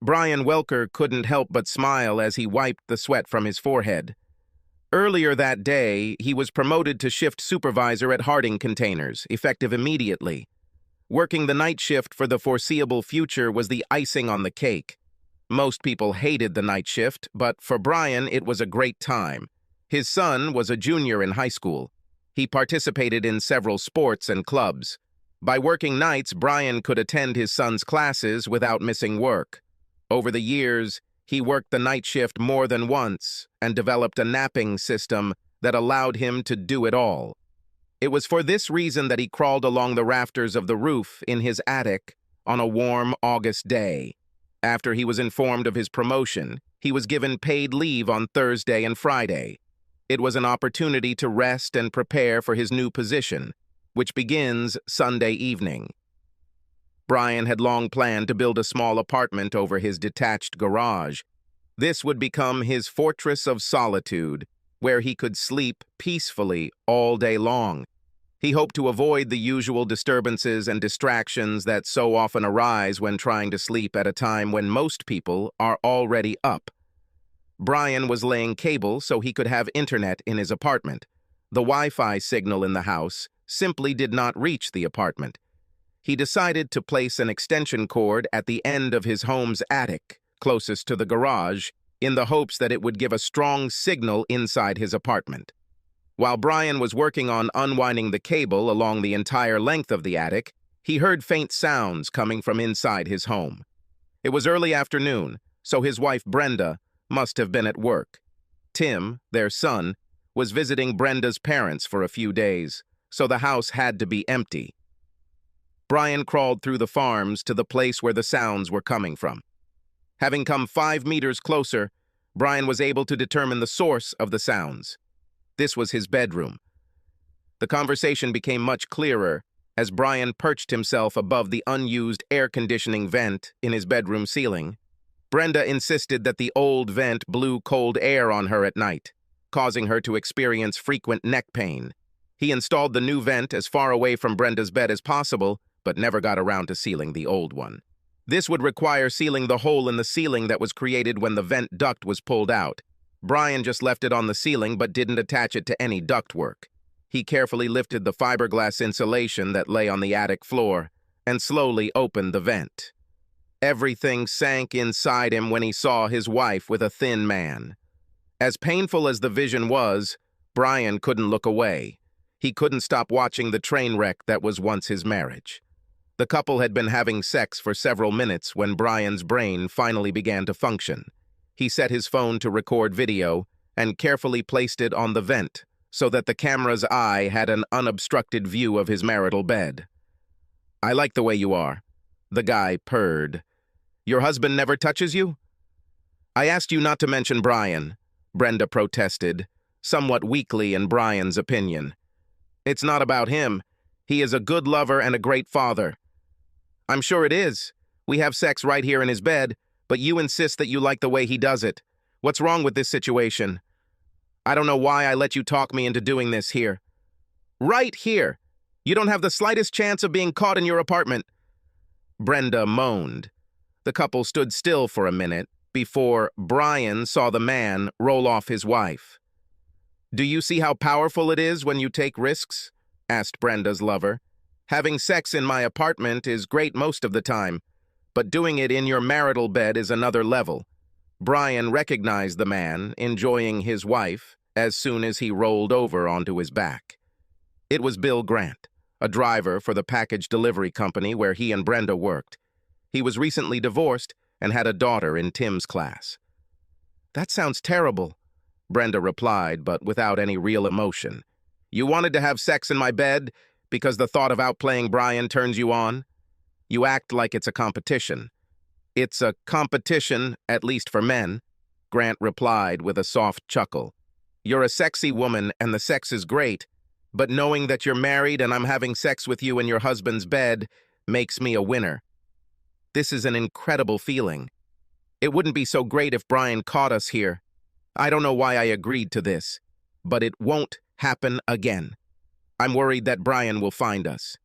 Brian Welker couldn't help but smile as he wiped the sweat from his forehead. Earlier that day, he was promoted to shift supervisor at Harding Containers, effective immediately. Working the night shift for the foreseeable future was the icing on the cake. Most people hated the night shift, but for Brian, it was a great time. His son was a junior in high school. He participated in several sports and clubs. By working nights, Brian could attend his son's classes without missing work. Over the years, he worked the night shift more than once and developed a napping system that allowed him to do it all. It was for this reason that he crawled along the rafters of the roof in his attic on a warm August day. After he was informed of his promotion, he was given paid leave on Thursday and Friday. It was an opportunity to rest and prepare for his new position, which begins Sunday evening. Brian had long planned to build a small apartment over his detached garage. This would become his fortress of solitude, where he could sleep peacefully all day long. He hoped to avoid the usual disturbances and distractions that so often arise when trying to sleep at a time when most people are already up. Brian was laying cable so he could have internet in his apartment. The Wi-Fi signal in the house simply did not reach the apartment. He decided to place an extension cord at the end of his home's attic, closest to the garage, in the hopes that it would give a strong signal inside his apartment. While Brian was working on unwinding the cable along the entire length of the attic, he heard faint sounds coming from inside his home. It was early afternoon, so his wife Brenda must have been at work. Tim, their son, was visiting Brenda's parents for a few days, so the house had to be empty. Brian crawled through the farms to the place where the sounds were coming from. Having come 5 meters closer, Brian was able to determine the source of the sounds. This was his bedroom. The conversation became much clearer as Brian perched himself above the unused air conditioning vent in his bedroom ceiling. Brenda insisted that the old vent blew cold air on her at night, causing her to experience frequent neck pain. He installed the new vent as far away from Brenda's bed as possible, but never got around to sealing the old one. This would require sealing the hole in the ceiling that was created when the vent duct was pulled out. Brian just left it on the ceiling but didn't attach it to any ductwork. He carefully lifted the fiberglass insulation that lay on the attic floor and slowly opened the vent. Everything sank inside him when he saw his wife with a thin man. As painful as the vision was, Brian couldn't look away. He couldn't stop watching the train wreck that was once his marriage. The couple had been having sex for several minutes when Brian's brain finally began to function. He set his phone to record video and carefully placed it on the vent so that the camera's eye had an unobstructed view of his marital bed. "I like the way you are," the guy purred. "Your husband never touches you?" "I asked you not to mention Brian," Brenda protested, somewhat weakly in Brian's opinion. "It's not about him. He is a good lover and a great father." "I'm sure it is. We have sex right here in his bed, but you insist that you like the way he does it. What's wrong with this situation?" "I don't know why I let you talk me into doing this here." "Right here. You don't have the slightest chance of being caught in your apartment." Brenda moaned. The couple stood still for a minute before Brian saw the man roll off his wife. "Do you see how powerful it is when you take risks?" asked Brenda's lover. "Having sex in my apartment is great most of the time, but doing it in your marital bed is another level." Brian recognized the man enjoying his wife as soon as he rolled over onto his back. It was Bill Grant, a driver for the package delivery company where he and Brenda worked. He was recently divorced and had a daughter in Tim's class. "That sounds terrible," Brenda replied, but without any real emotion. "You wanted to have sex in my bed because the thought of outplaying Brian turns you on? You act like it's a competition." "It's a competition, at least for men," Grant replied with a soft chuckle. "You're a sexy woman and the sex is great, but knowing that you're married and I'm having sex with you in your husband's bed makes me a winner. This is an incredible feeling. It wouldn't be so great if Brian caught us here. I don't know why I agreed to this, but it won't happen again. I'm worried that Brian will find us."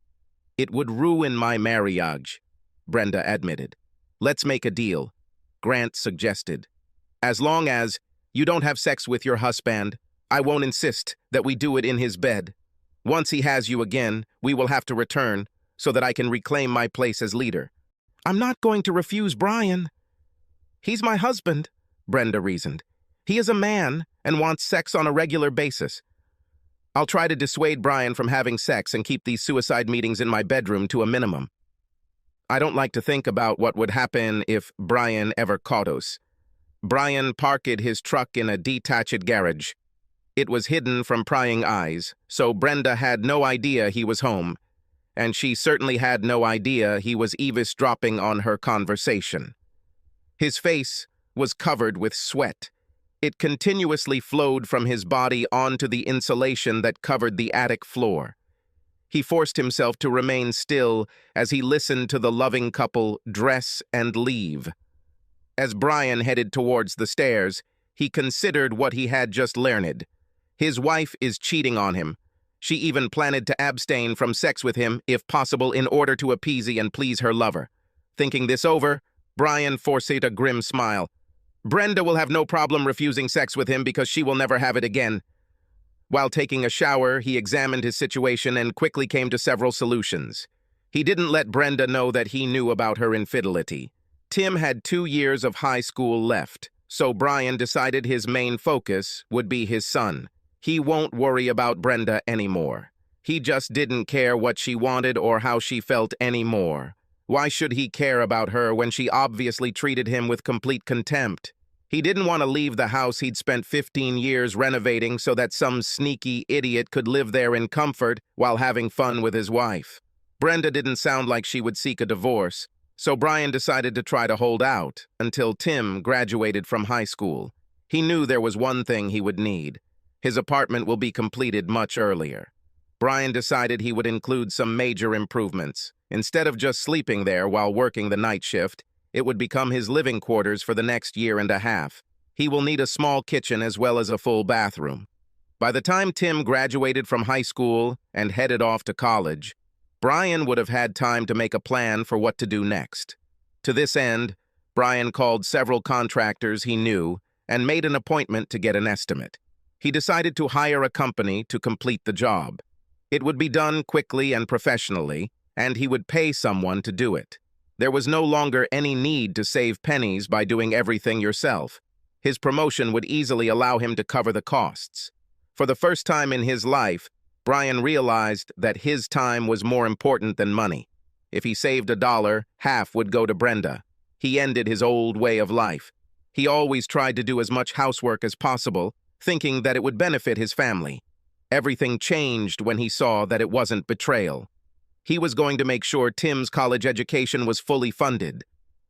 "It would ruin my marriage," Brenda admitted. "Let's make a deal. Grant suggested. As long as you don't have sex with your husband, I won't insist that we do it in his bed. Once he has you again, we will have to return so that I can reclaim my place as leader. I'm not going to refuse Brian. He's my husband, Brenda reasoned. He is a man and wants sex on a regular basis. I'll try to dissuade Brian from having sex and keep these suicide meetings in my bedroom to a minimum. I don't like to think about what would happen if Brian ever caught us. Brian parked his truck in a detached garage. It was hidden from prying eyes, so Brenda had no idea he was home, and she certainly had no idea he was eavesdropping on her conversation. His face was covered with sweat. It continuously flowed from his body onto the insulation that covered the attic floor. He forced himself to remain still as he listened to the loving couple dress and leave. As Brian headed towards the stairs, he considered what he had just learned. His wife is cheating on him. She even planned to abstain from sex with him, if possible, in order to appease and please her lover. Thinking this over, Brian forced a grim smile. Brenda will have no problem refusing sex with him because she will never have it again. While taking a shower, he examined his situation and quickly came to several solutions. He didn't let Brenda know that he knew about her infidelity. Tim had 2 years of high school left, so Brian decided his main focus would be his son. He won't worry about Brenda anymore. He just didn't care what she wanted or how she felt anymore. Why should he care about her when she obviously treated him with complete contempt? He didn't want to leave the house he'd spent 15 years renovating so that some sneaky idiot could live there in comfort while having fun with his wife. Brenda didn't sound like she would seek a divorce, so Brian decided to try to hold out until Tim graduated from high school. He knew there was one thing he would need. His apartment will be completed much earlier. Brian decided he would include some major improvements. Instead of just sleeping there while working the night shift, it would become his living quarters for the next year and a half. He will need a small kitchen as well as a full bathroom. By the time Tim graduated from high school and headed off to college, Brian would have had time to make a plan for what to do next. To this end, Brian called several contractors he knew and made an appointment to get an estimate. He decided to hire a company to complete the job. It would be done quickly and professionally, and he would pay someone to do it. There was no longer any need to save pennies by doing everything yourself. His promotion would easily allow him to cover the costs. For the first time in his life, Brian realized that his time was more important than money. If he saved $1, half would go to Brenda. He ended his old way of life. He always tried to do as much housework as possible, thinking that it would benefit his family. Everything changed when he saw that it wasn't betrayal. He was going to make sure Tim's college education was fully funded.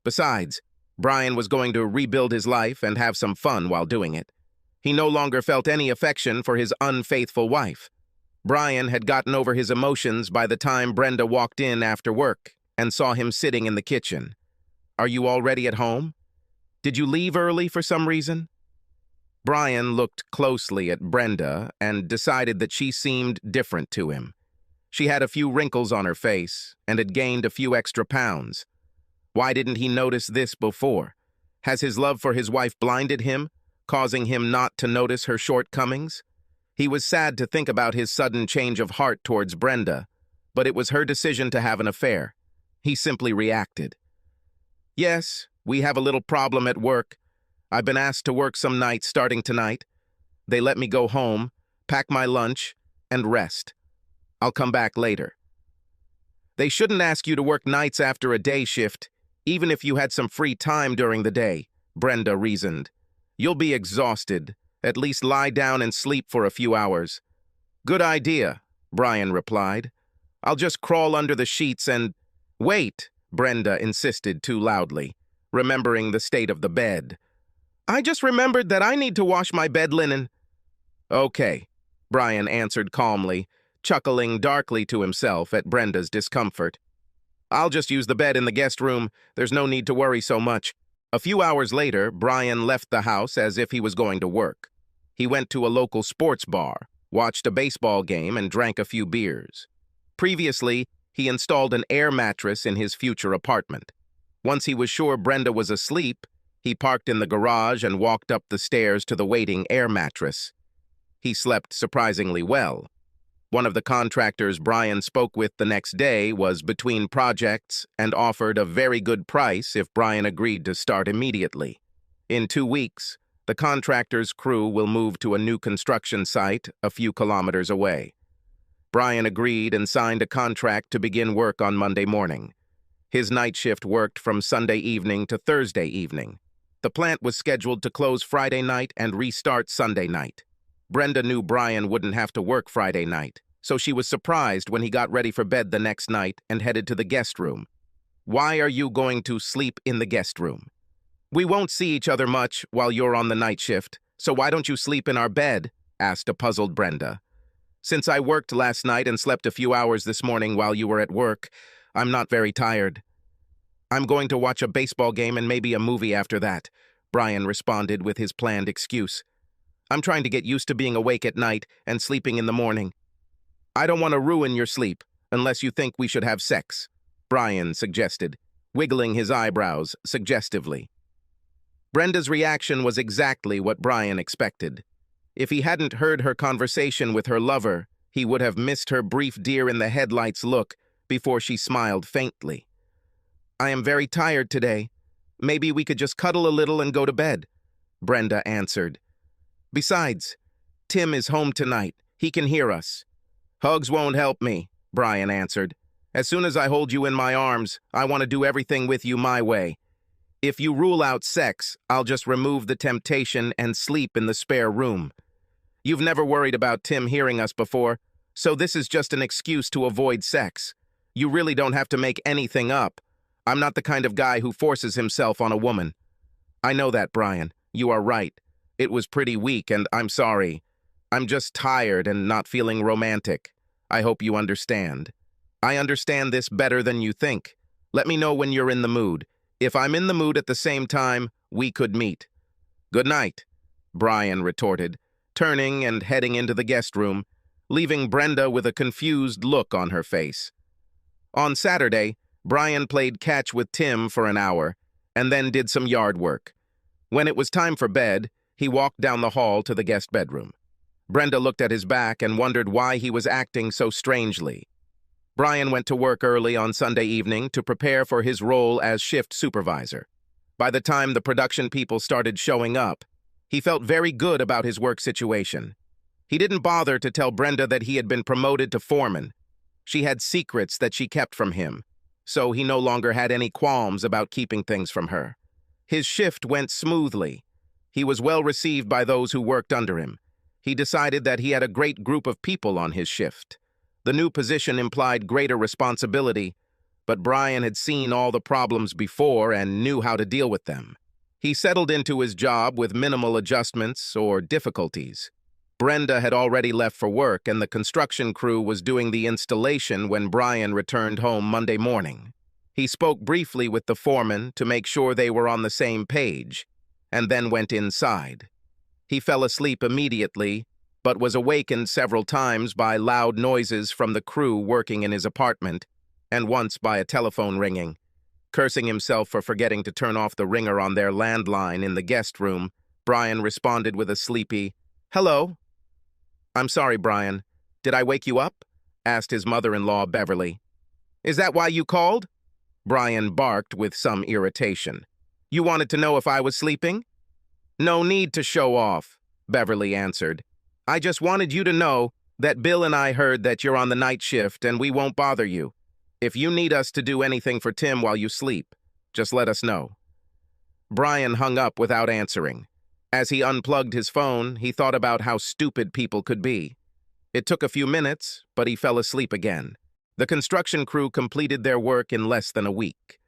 Besides, Brian was going to rebuild his life and have some fun while doing it. He no longer felt any affection for his unfaithful wife. Brian had gotten over his emotions by the time Brenda walked in after work and saw him sitting in the kitchen. "Are you already at home? Did you leave early for some reason?" Brian looked closely at Brenda and decided that she seemed different to him. She had a few wrinkles on her face and had gained a few extra pounds. Why didn't he notice this before? Has his love for his wife blinded him, causing him not to notice her shortcomings? He was sad to think about his sudden change of heart towards Brenda, but it was her decision to have an affair. He simply reacted. "Yes, we have a little problem at work. I've been asked to work some nights starting tonight. They let me go home, pack my lunch, and rest. I'll come back later." "They shouldn't ask you to work nights after a day shift, even if you had some free time during the day," Brenda reasoned. "You'll be exhausted. At least lie down and sleep for a few hours." "Good idea," Brian replied. "I'll just crawl under the sheets and—" "Wait," Brenda insisted too loudly, remembering the state of the bed. "I just remembered that I need to wash my bed linen." "Okay," Brian answered calmly, chuckling darkly to himself at Brenda's discomfort. "I'll just use the bed in the guest room. There's no need to worry so much." A few hours later, Brian left the house as if he was going to work. He went to a local sports bar, watched a baseball game, and drank a few beers. Previously, he installed an air mattress in his future apartment. Once he was sure Brenda was asleep, He parked in the garage and walked up the stairs to the waiting air mattress. He slept surprisingly well. One of the contractors Brian spoke with the next day was between projects and offered a very good price if Brian agreed to start immediately. In 2 weeks, the contractor's crew will move to a new construction site a few kilometers away. Brian agreed and signed a contract to begin work on Monday morning. His night shift worked from Sunday evening to Thursday evening. The plant was scheduled to close Friday night and restart Sunday night. Brenda knew Brian wouldn't have to work Friday night, so she was surprised when he got ready for bed the next night and headed to the guest room. "Why are you going to sleep in the guest room?" "We won't see each other much while you're on the night shift, so why don't you sleep in our bed?" asked a puzzled Brenda. "Since I worked last night and slept a few hours this morning while you were at work, I'm not very tired." "I'm going to watch a baseball game and maybe a movie after that," Brian responded with his planned excuse. "I'm trying to get used to being awake at night and sleeping in the morning." "I don't want to ruin your sleep, unless you think we should have sex," Brian suggested, wiggling his eyebrows suggestively. Brenda's reaction was exactly what Brian expected. If he hadn't heard her conversation with her lover, he would have missed her brief deer-in-the-headlights look before she smiled faintly. "I am very tired today. Maybe we could just cuddle a little and go to bed," Brenda answered. "Besides, Tim is home tonight. He can hear us." "Hugs won't help me," Brian answered. "As soon as I hold you in my arms, I want to do everything with you my way. If you rule out sex, I'll just remove the temptation and sleep in the spare room. You've never worried about Tim hearing us before, so this is just an excuse to avoid sex. You really don't have to make anything up. I'm not the kind of guy who forces himself on a woman." "I know that, Brian. You are right. It was pretty weak, and I'm sorry. I'm just tired and not feeling romantic. I hope you understand." "I understand this better than you think. Let me know when you're in the mood. If I'm in the mood at the same time, we could meet." "Good night," Brian retorted, turning and heading into the guest room, leaving Brenda with a confused look on her face. On Saturday, Brian played catch with Tim for an hour, and then did some yard work. When it was time for bed, he walked down the hall to the guest bedroom. Brenda looked at his back and wondered why he was acting so strangely. Brian went to work early on Sunday evening to prepare for his role as shift supervisor. By the time the production people started showing up, he felt very good about his work situation. He didn't bother to tell Brenda that he had been promoted to foreman. She had secrets that she kept from him, so he no longer had any qualms about keeping things from her. His shift went smoothly. He was well received by those who worked under him. He decided that he had a great group of people on his shift. The new position implied greater responsibility, but Brian had seen all the problems before and knew how to deal with them. He settled into his job with minimal adjustments or difficulties. Brenda had already left for work, and the construction crew was doing the installation when Brian returned home Monday morning. He spoke briefly with the foreman to make sure they were on the same page, and then went inside. He fell asleep immediately, but was awakened several times by loud noises from the crew working in his apartment, and once by a telephone ringing. Cursing himself for forgetting to turn off the ringer on their landline in the guest room, Brian responded with a sleepy, "Hello." "I'm sorry, Brian. Did I wake you up?" asked his mother-in-law, Beverly. "Is that why you called?" Brian barked with some irritation. "You wanted to know if I was sleeping?" "No need to show off," Beverly answered. "I just wanted you to know that Bill and I heard that you're on the night shift and we won't bother you. If you need us to do anything for Tim while you sleep, just let us know." Brian hung up without answering. As he unplugged his phone, he thought about how stupid people could be. It took a few minutes, but he fell asleep again. The construction crew completed their work in less than a week.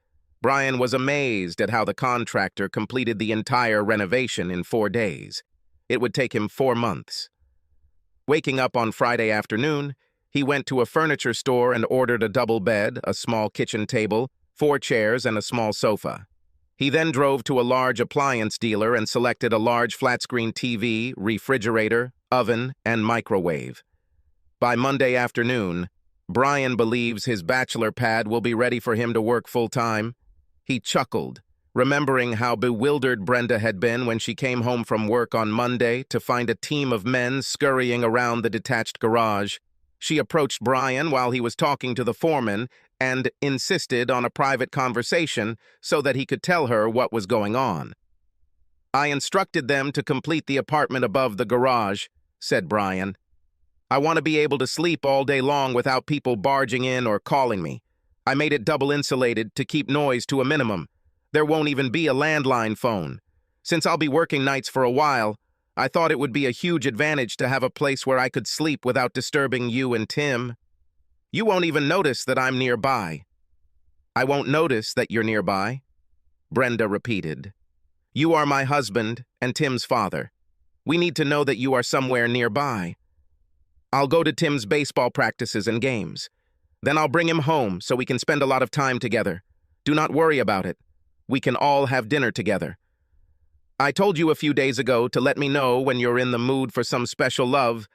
Brian was amazed at how the contractor completed the entire renovation in 4 days. It would take him 4 months. Waking up on Friday afternoon, he went to a furniture store and ordered a double bed, a small kitchen table, 4 chairs, and a small sofa. He then drove to a large appliance dealer and selected a large flat-screen TV, refrigerator, oven, and microwave. By Monday afternoon, Brian believes his bachelor pad will be ready for him to work full-time. He chuckled, Remembering how bewildered Brenda had been when she came home from work on Monday to find a team of men scurrying around the detached garage, she approached Brian while he was talking to the foreman and insisted on a private conversation so that he could tell her what was going on. "I instructed them to complete the apartment above the garage," said Brian. "I want to be able to sleep all day long without people barging in or calling me. I made it double insulated to keep noise to a minimum. There won't even be a landline phone. Since I'll be working nights for a while, I thought it would be a huge advantage to have a place where I could sleep without disturbing you and Tim. You won't even notice that I'm nearby." "I won't notice that you're nearby," Brenda repeated. "You are my husband and Tim's father. We need to know that you are somewhere nearby. I'll go to Tim's baseball practices and games. Then I'll bring him home so we can spend a lot of time together. Do not worry about it. We can all have dinner together. I told you a few days ago to let me know when you're in the mood for some special love,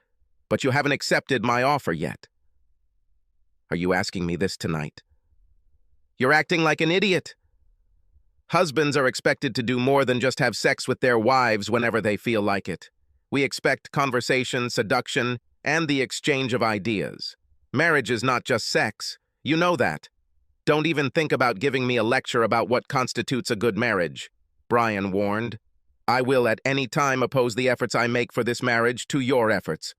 but you haven't accepted my offer yet." "Are you asking me this tonight?" "You're acting like an idiot. Husbands are expected to do more than just have sex with their wives whenever they feel like it. We expect conversation, seduction, and the exchange of ideas. Marriage is not just sex. You know that. Don't even think about giving me a lecture about what constitutes a good marriage," Brian warned. "I will at any time oppose the efforts I make for this marriage to your efforts.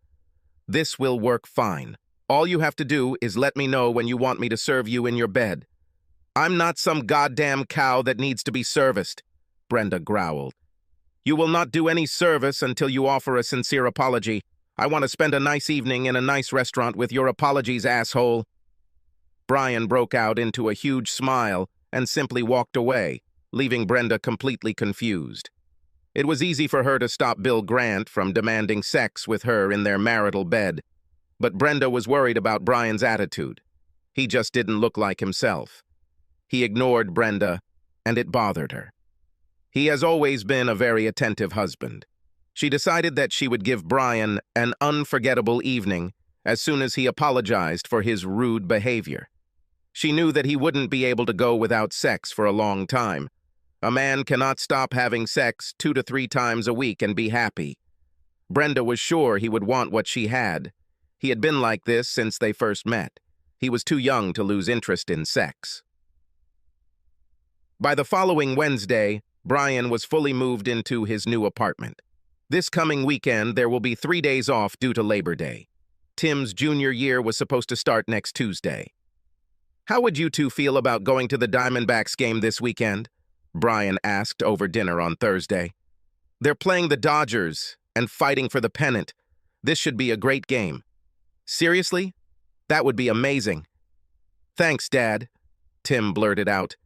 This will work fine. All you have to do is let me know when you want me to serve you in your bed." "I'm not some goddamn cow that needs to be serviced," Brenda growled. "You will not do any service until you offer a sincere apology. I want to spend a nice evening in a nice restaurant with your apologies, asshole." Brian broke out into a huge smile and simply walked away, leaving Brenda completely confused. It was easy for her to stop Bill Grant from demanding sex with her in their marital bed, but Brenda was worried about Brian's attitude. He just didn't look like himself. He ignored Brenda, and it bothered her. He has always been a very attentive husband. She decided that she would give Brian an unforgettable evening as soon as he apologized for his rude behavior. She knew that he wouldn't be able to go without sex for a long time. A man cannot stop having sex 2 to 3 times a week and be happy. Brenda was sure he would want what she had. He had been like this since they first met. He was too young to lose interest in sex. By the following Wednesday, Brian was fully moved into his new apartment. This coming weekend, there will be 3 days off due to Labor Day. Tim's junior year was supposed to start next Tuesday. "How would you two feel about going to the Diamondbacks game this weekend?" Brian asked over dinner on Thursday. "They're playing the Dodgers and fighting for the pennant. This should be a great game." "Seriously? That would be amazing." "Thanks, Dad," Tim blurted out.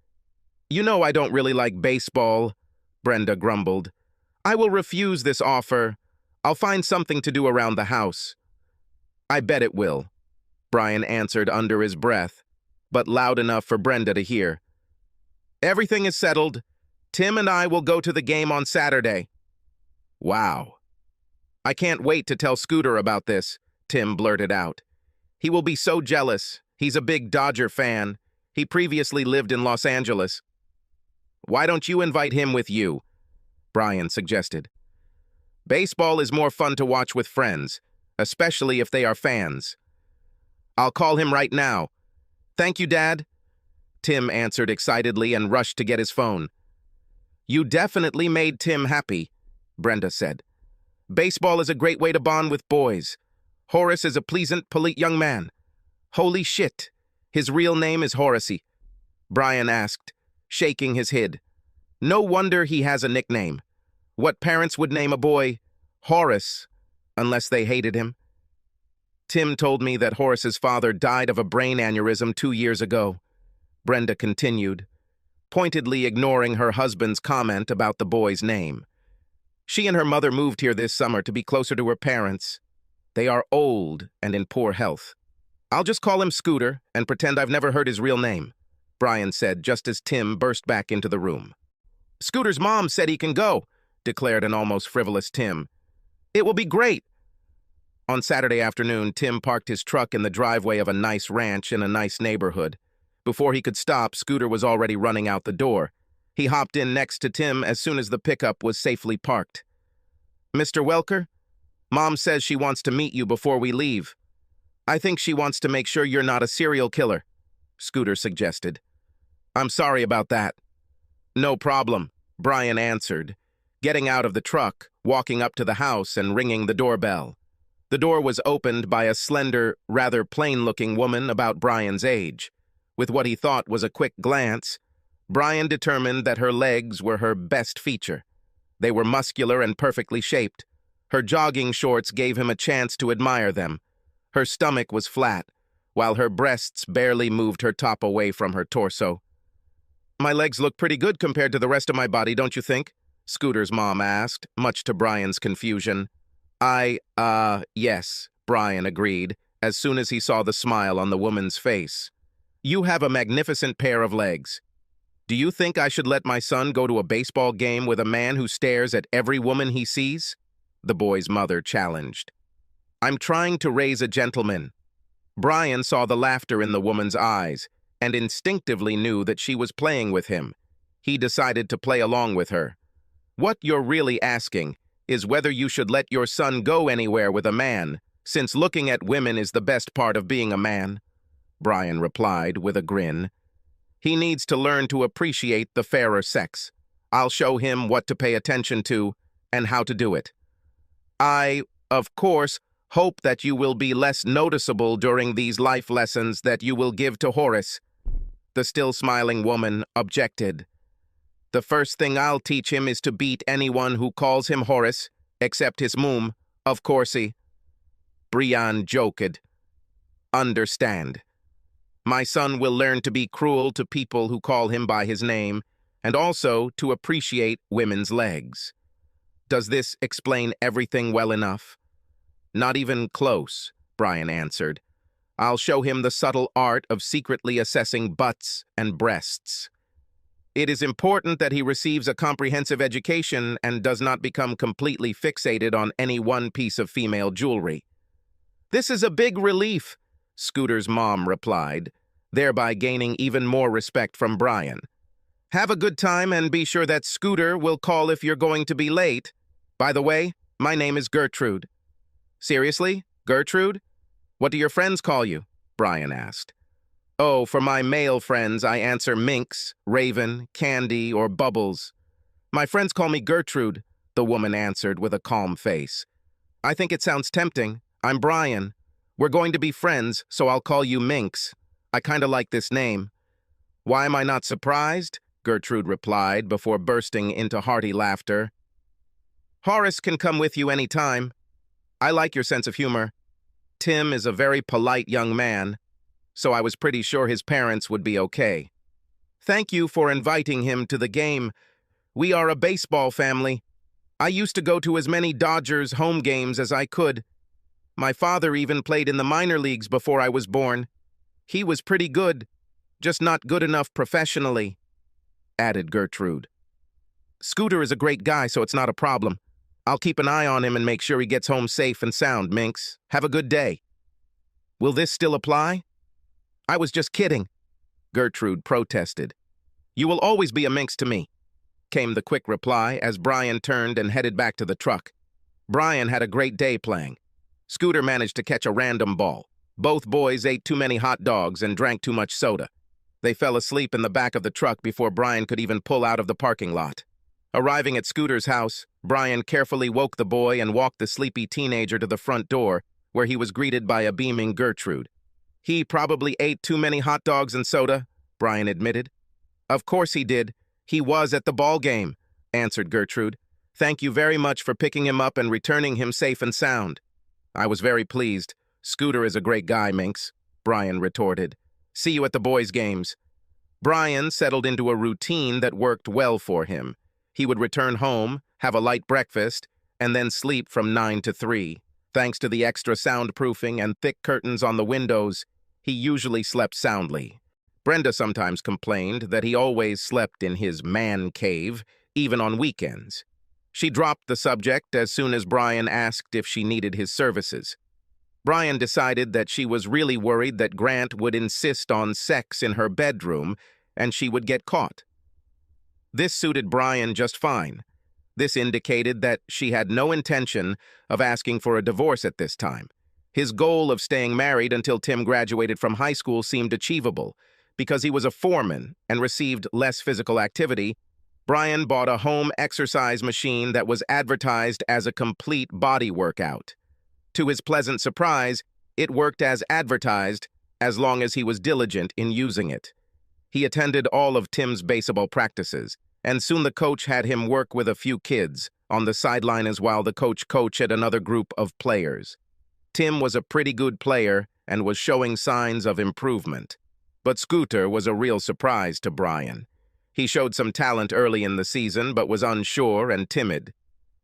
"You know I don't really like baseball," Brenda grumbled. "I will refuse this offer. I'll find something to do around the house." "I bet it will," Brian answered under his breath, but loud enough for Brenda to hear. "Everything is settled. Tim and I will go to the game on Saturday." "Wow." "I can't wait to tell Scooter about this," Tim blurted out. "He will be so jealous. He's a big Dodger fan. He previously lived in Los Angeles." "Why don't you invite him with you?" Brian suggested. "Baseball is more fun to watch with friends, especially if they are fans." "I'll call him right now." "Thank you, Dad," Tim answered excitedly and rushed to get his phone. "You definitely made Tim happy," Brenda said. "Baseball is a great way to bond with boys. Horace is a pleasant, polite young man." "Holy shit, his real name is Horace?" Brian asked, shaking his head. "No wonder he has a nickname. What parents would name a boy Horace, unless they hated him?" "Tim told me that Horace's father died of a brain aneurysm 2 years ago," Brenda continued, pointedly ignoring her husband's comment about the boy's name. "She and her mother moved here this summer to be closer to her parents. They are old and in poor health. I'll just call him Scooter and pretend I've never heard his real name," Brian said just as Tim burst back into the room. "Scooter's mom said he can go," declared an almost frivolous Tim. "It will be great." On Saturday afternoon, Tim parked his truck in the driveway of a nice ranch in a nice neighborhood. Before he could stop, Scooter was already running out the door. He hopped in next to Tim as soon as the pickup was safely parked. "Mr. Welker, Mom says she wants to meet you before we leave. I think she wants to make sure you're not a serial killer," Scooter suggested. "I'm sorry about that." "No problem," Brian answered, getting out of the truck, walking up to the house and ringing the doorbell. The door was opened by a slender, rather plain-looking woman about Brian's age. With what he thought was a quick glance, Brian determined that her legs were her best feature. They were muscular and perfectly shaped. Her jogging shorts gave him a chance to admire them. Her stomach was flat, while her breasts barely moved her top away from her torso. "My legs look pretty good compared to the rest of my body, don't you think?" Scooter's mom asked, much to Brian's confusion. Yes," Brian agreed, as soon as he saw the smile on the woman's face. "You have a magnificent pair of legs. Do you think I should let my son go to a baseball game with a man who stares at every woman he sees?" the boy's mother challenged. "I'm trying to raise a gentleman." Brian saw the laughter in the woman's eyes and instinctively knew that she was playing with him. He decided to play along with her. "What you're really asking is whether you should let your son go anywhere with a man, since looking at women is the best part of being a man," Brian replied with a grin. "He needs to learn to appreciate the fairer sex. I'll show him what to pay attention to and how to do it. I, of course, hope that you will be less noticeable during these life lessons that you will give to Horace," the still smiling woman objected. "The first thing I'll teach him is to beat anyone who calls him Horace, except his mum, of coursey." Brian joked. "Understand. My son will learn to be cruel to people who call him by his name, and also to appreciate women's legs. Does this explain everything well enough?" "Not even close," Brian answered. "I'll show him the subtle art of secretly assessing butts and breasts. It is important that he receives a comprehensive education and does not become completely fixated on any one piece of female jewelry." "This is a big relief," Scooter's mom replied, thereby gaining even more respect from Brian. "Have a good time and be sure that Scooter will call if you're going to be late. By the way, my name is Gertrude." "Seriously? Gertrude? What do your friends call you?" Brian asked. "Oh, for my male friends, I answer Minx, Raven, Candy, or Bubbles. My friends call me Gertrude," the woman answered with a calm face. "I think it sounds tempting. I'm Brian. We're going to be friends, so I'll call you Minx. I kinda like this name." "Why am I not surprised?" Gertrude replied before bursting into hearty laughter. "Horace can come with you any time. I like your sense of humor. Tim is a very polite young man, so I was pretty sure his parents would be okay. Thank you for inviting him to the game. We are a baseball family. I used to go to as many Dodgers home games as I could. My father even played in the minor leagues before I was born. He was pretty good, just not good enough professionally," added Gertrude. "Scooter is a great guy, so it's not a problem. I'll keep an eye on him and make sure he gets home safe and sound, Minx. Have a good day." "Will this still apply?" "I was just kidding," Gertrude protested. "You will always be a Minx to me," came the quick reply as Brian turned and headed back to the truck. Brian had a great day playing. Scooter managed to catch a random ball. Both boys ate too many hot dogs and drank too much soda. They fell asleep in the back of the truck before Brian could even pull out of the parking lot. Arriving at Scooter's house, Brian carefully woke the boy and walked the sleepy teenager to the front door, where he was greeted by a beaming Gertrude. "He probably ate too many hot dogs and soda," Brian admitted. "Of course he did. He was at the ball game," answered Gertrude. "Thank you very much for picking him up and returning him safe and sound." "I was very pleased. Scooter is a great guy, Minx," Brian retorted. "See you at the boys' games." Brian settled into a routine that worked well for him. He would return home, have a light breakfast, and then sleep from 9 to 3. Thanks to the extra soundproofing and thick curtains on the windows, he usually slept soundly. Brenda sometimes complained that he always slept in his man cave, even on weekends. She dropped the subject as soon as Brian asked if she needed his services. Brian decided that she was really worried that Grant would insist on sex in her bedroom and she would get caught. This suited Brian just fine. This indicated that she had no intention of asking for a divorce at this time. His goal of staying married until Tim graduated from high school seemed achievable. Because he was a foreman and received less physical activity, Brian bought a home exercise machine that was advertised as a complete body workout. To his pleasant surprise, it worked as advertised as long as he was diligent in using it. He attended all of Tim's baseball practices, and soon the coach had him work with a few kids on the sideline as while the coach coached another group of players. Tim was a pretty good player and was showing signs of improvement. But Scooter was a real surprise to Brian. He showed some talent early in the season, but was unsure and timid.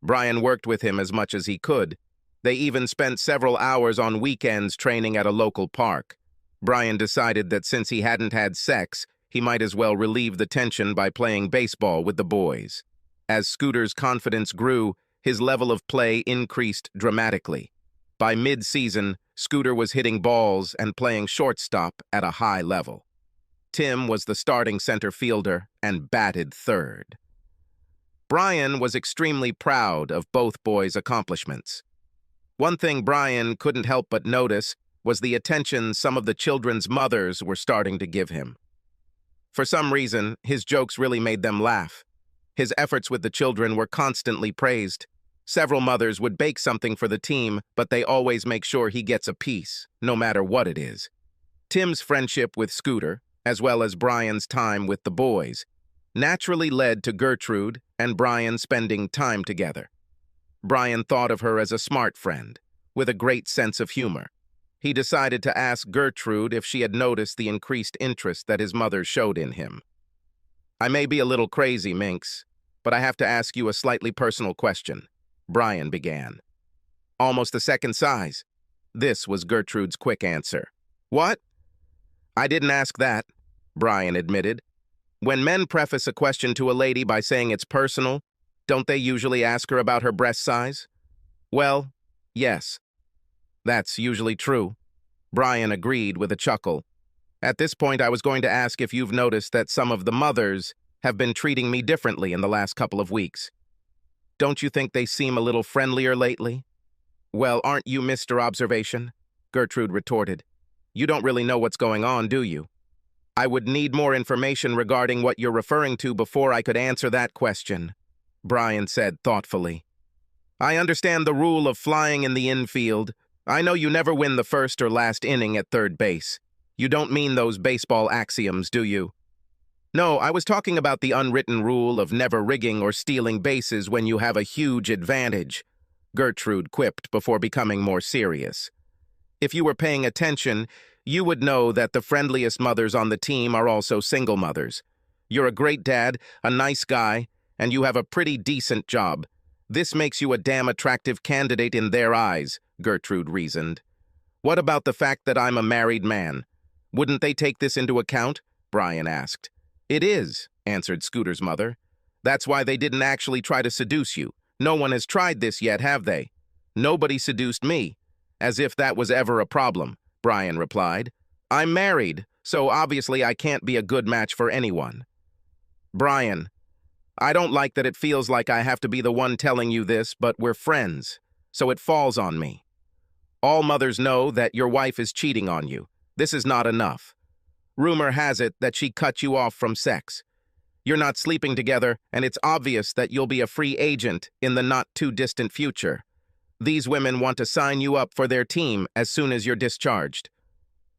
Brian worked with him as much as he could. They even spent several hours on weekends training at a local park. Brian decided that since he hadn't had sex, he might as well relieve the tension by playing baseball with the boys. As Scooter's confidence grew, his level of play increased dramatically. By mid-season, Scooter was hitting balls and playing shortstop at a high level. Tim was the starting center fielder and batted third. Brian was extremely proud of both boys' accomplishments. One thing Brian couldn't help but notice was the attention some of the children's mothers were starting to give him. For some reason, his jokes really made them laugh. His efforts with the children were constantly praised. Several mothers would bake something for the team, but they always make sure he gets a piece, no matter what it is. Tim's friendship with Scooter, as well as Brian's time with the boys, naturally led to Gertrude and Brian spending time together. Brian thought of her as a smart friend, with a great sense of humor. He decided to ask Gertrude if she had noticed the increased interest that his mother showed in him. "I may be a little crazy, Minx, but I have to ask you a slightly personal question," Brian began. "Almost the second size." This was Gertrude's quick answer. "What?" "I didn't ask that," Brian admitted. "When men preface a question to a lady by saying it's personal, don't they usually ask her about her breast size?" "Well, yes. That's usually true," Brian agreed with a chuckle. "At this point, I was going to ask if you've noticed that some of the mothers have been treating me differently in the last couple of weeks. Don't you think they seem a little friendlier lately?" "Well, aren't you Mr. Observation?" Gertrude retorted. "You don't really know what's going on, do you?" "I would need more information regarding what you're referring to before I could answer that question," Brian said thoughtfully. "I understand the rule of flying in the infield. I know you never win the first or last inning at third base. You don't mean those baseball axioms, do you?" "No, I was talking about the unwritten rule of never rigging or stealing bases when you have a huge advantage," Gertrude quipped before becoming more serious. "If you were paying attention, you would know that the friendliest mothers on the team are also single mothers. You're a great dad, a nice guy, and you have a pretty decent job. This makes you a damn attractive candidate in their eyes," Gertrude reasoned. "What about the fact that I'm a married man? Wouldn't they take this into account?" Brian asked. "It is," answered Scooter's mother. "That's why they didn't actually try to seduce you. No one has tried this yet, have they?" "Nobody seduced me." "As if that was ever a problem," Brian replied. "I'm married, so obviously I can't be a good match for anyone." "Brian, I don't like that it feels like I have to be the one telling you this, but we're friends, so it falls on me. All mothers know that your wife is cheating on you. This is not enough. Rumor has it that she cut you off from sex. You're not sleeping together, and it's obvious that you'll be a free agent in the not-too-distant future. These women want to sign you up for their team as soon as you're discharged."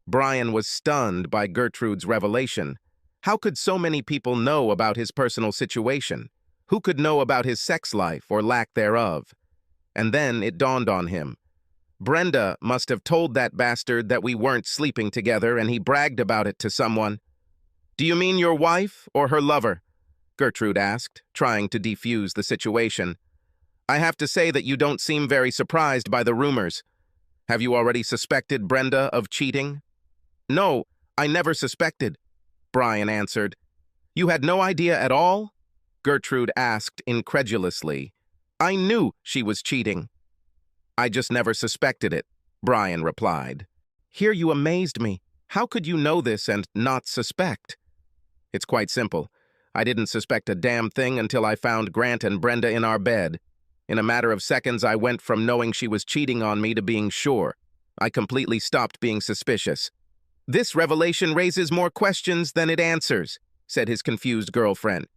Brian was stunned by Gertrude's revelation. How could so many people know about his personal situation? Who could know about his sex life or lack thereof? And then it dawned on him. Brenda must have told that bastard that we weren't sleeping together, and he bragged about it to someone. "Do you mean your wife or her lover?" Gertrude asked, trying to defuse the situation. "I have to say that you don't seem very surprised by the rumors. Have you already suspected Brenda of cheating?" "No, I never suspected," Brian answered. "You had no idea at all?" Gertrude asked incredulously. "I knew she was cheating." "I just never suspected it," Brian replied. "Here you amazed me. How could you know this and not suspect?" "It's quite simple. I didn't suspect a damn thing until I found Grant and Brenda in our bed. In a matter of seconds, I went from knowing she was cheating on me to being sure. I completely stopped being suspicious. "This revelation raises more questions than it answers," said his confused girlfriend.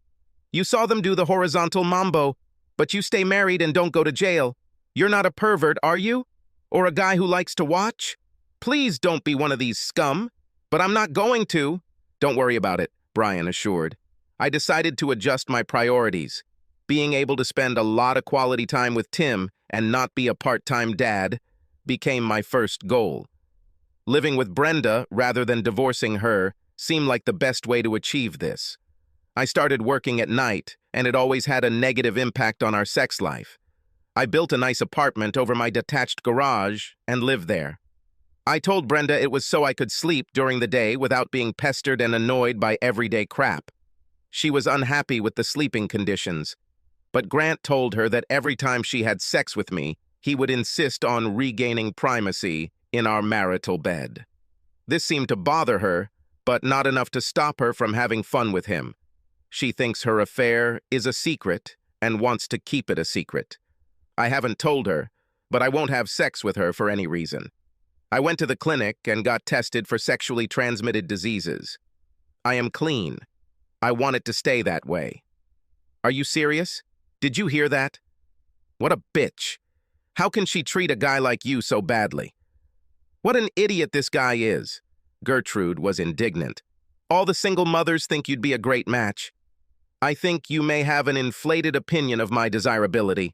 "You saw them do the horizontal mambo, but you stay married and don't go to jail. You're not a pervert, are you? Or a guy who likes to watch? Please don't be one of these scum." "But I'm not going to." "Don't worry about it," Brian assured. I decided to adjust my priorities. Being able to spend a lot of quality time with Tim and not be a part-time dad became my first goal. Living with Brenda rather than divorcing her seemed like the best way to achieve this. I started working at night, and it always had a negative impact on our sex life. I built a nice apartment over my detached garage and lived there. I told Brenda it was so I could sleep during the day without being pestered and annoyed by everyday crap. She was unhappy with the sleeping conditions, but Grant told her that every time she had sex with me, he would insist on regaining primacy in our marital bed. This seemed to bother her, but not enough to stop her from having fun with him. She thinks her affair is a secret and wants to keep it a secret. I haven't told her, but I won't have sex with her for any reason. I went to the clinic and got tested for sexually transmitted diseases. I am clean. I want it to stay that way. Are you serious? Did you hear that? What a bitch. How can she treat a guy like you so badly? What an idiot this guy is. Gertrude was indignant. All the single mothers think you'd be a great match. I think you may have an inflated opinion of my desirability.